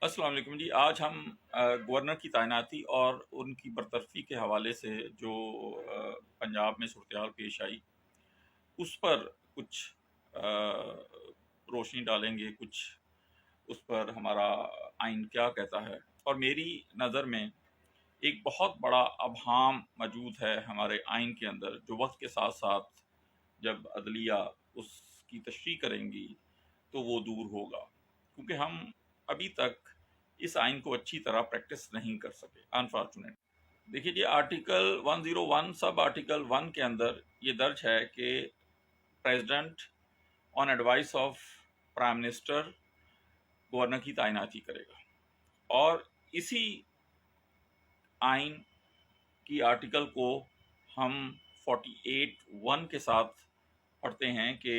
अस्सलाम वालेकुम जी। आज हम गवर्नर की तैनाती और उनकी बरतरफी के हवाले से जो पंजाब में सूरत पेश आई उस पर कुछ रोशनी डालेंगे, कुछ उस पर हमारा आइन क्या कहता है। और मेरी नज़र में एक बहुत बड़ा अबहाम मौजूद है हमारे आइन के अंदर, जो वक्त के साथ साथ जब अदलिया उसकी तशरीह करेंगी तो वो दूर होगा, क्योंकि हम अभी तक इस आइन को अच्छी तरह प्रैक्टिस नहीं कर सके, अनफॉर्चुनेट। देखिए जी, आर्टिकल 101 सब आर्टिकल 1 के अंदर ये दर्ज है कि president on advice of prime minister governor की तैनाती करेगा। और इसी आइन की आर्टिकल को हम 48(1) के साथ पढ़ते हैं कि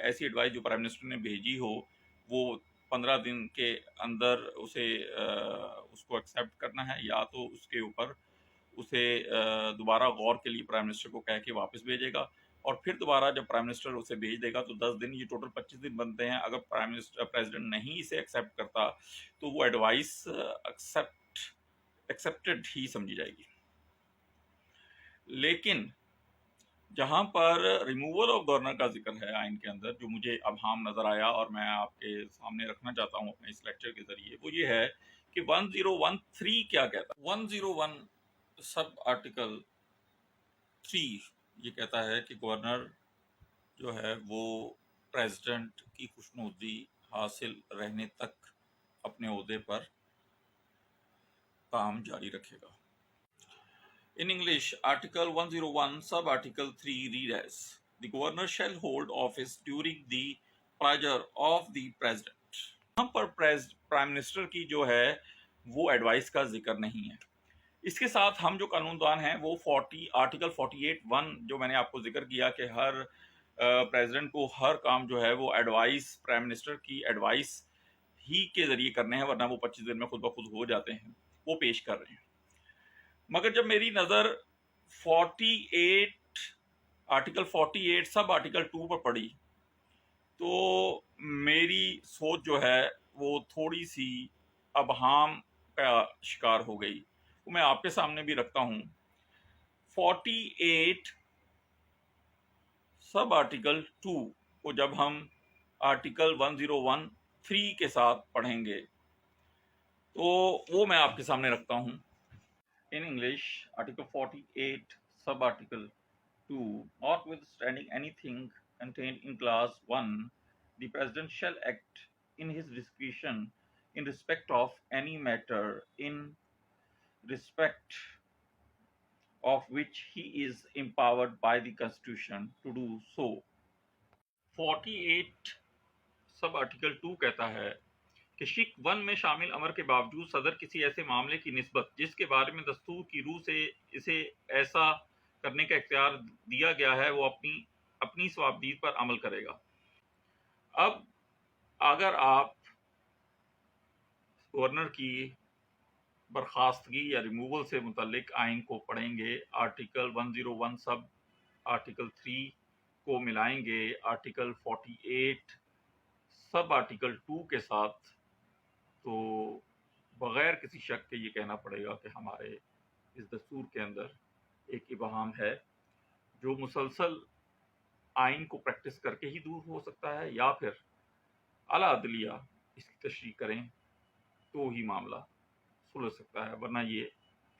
ऐसी एडवाइस जो प्राइम मिनिस्टर ने भेजी हो वो 15 दिन के अंदर उसको एक्सेप्ट करना है, या तो उसके ऊपर उसे दोबारा गौर के लिए प्राइम मिनिस्टर को कह के वापस भेजेगा, और फिर दोबारा जब प्राइम मिनिस्टर उसे भेज देगा तो 10 दिन, ये टोटल 25 दिन बनते हैं। अगर प्रेसिडेंट नहीं इसे एक्सेप्ट करता तो वो एडवाइस एक्सेप्टेड ही समझी जाएगी। लेकिन जहां पर रिमूवल ऑफ गवर्नर का जिक्र है आइन के अंदर, जो मुझे अबहाम नजर आया और मैं आपके सामने रखना चाहता हूं अपने इस लेक्चर के जरिए, वो ये है कि 1013 क्या कहता है। 101 सब आर्टिकल 3 ये कहता है कि गवर्नर जो है वो प्रेसिडेंट की खुशनुदी हासिल रहने तक अपने ओहदे पर काम जारी रखेगा। In English, Article 101, Sub-Article 3 read as, The Governor shall hold office during the pleasure of the President. यहाँ पर प्राइम मिनिस्टर की जो है वो एडवाइस का जिक्र नहीं है। इसके साथ हम जो कानूनदान हैं वो आर्टिकल 48(1) जो मैंने आपको जिक्र किया कि हर प्रेसिडेंट को हर काम जो है वो एडवाइस, प्राइम मिनिस्टर की एडवाइस ही के जरिए करने हैं, वरना वो 25 दिन में खुद ब खुद हो जाते हैं, वो पेश कर रहे हैं। मगर जब मेरी नज़र 48 सब आर्टिकल 2 पर पड़ी तो मेरी सोच जो है वो थोड़ी सी अबहाम का शिकार हो गई। वो मैं आपके सामने भी रखता हूँ। 48 सब आर्टिकल 2 को जब हम आर्टिकल 1013 के साथ पढ़ेंगे तो वो मैं आपके सामने रखता हूँ। In English, Article 48, Sub-Article 2, notwithstanding anything contained in Clause 1, the President shall act in his discretion in respect of any matter in respect of which he is empowered by the Constitution to do so. 48 Sub-Article 2 कहता है कि शिक 1 में शामिल अमर के बावजूद सदर किसी ऐसे मामले की निस्बत जिसके बारे में दस्तूर की रूह से इसे ऐसा करने का इख्तियार दिया गया है वो अपनी सवाबदीद पर अमल करेगा। अब अगर आप गवर्नर की बर्खास्तगी या रिमूवल से मुतल्लिक आइन को पढ़ेंगे, आर्टिकल 101 सब आर्टिकल 3 को मिलाएंगे आर्टिकल 48 सब आर्टिकल 2 के साथ, तो बग़ैर किसी शक के ये कहना पड़ेगा कि हमारे इस दस्तूर के अंदर एक इबहाम है जो मुसलसल आइन को प्रैक्टिस करके ही दूर हो सकता है, या फिर आला अदलिया इसकी तशरीह करें तो ही मामला सुलझ सकता है, वरना ये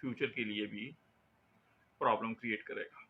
फ्यूचर के लिए भी प्रॉब्लम क्रिएट करेगा।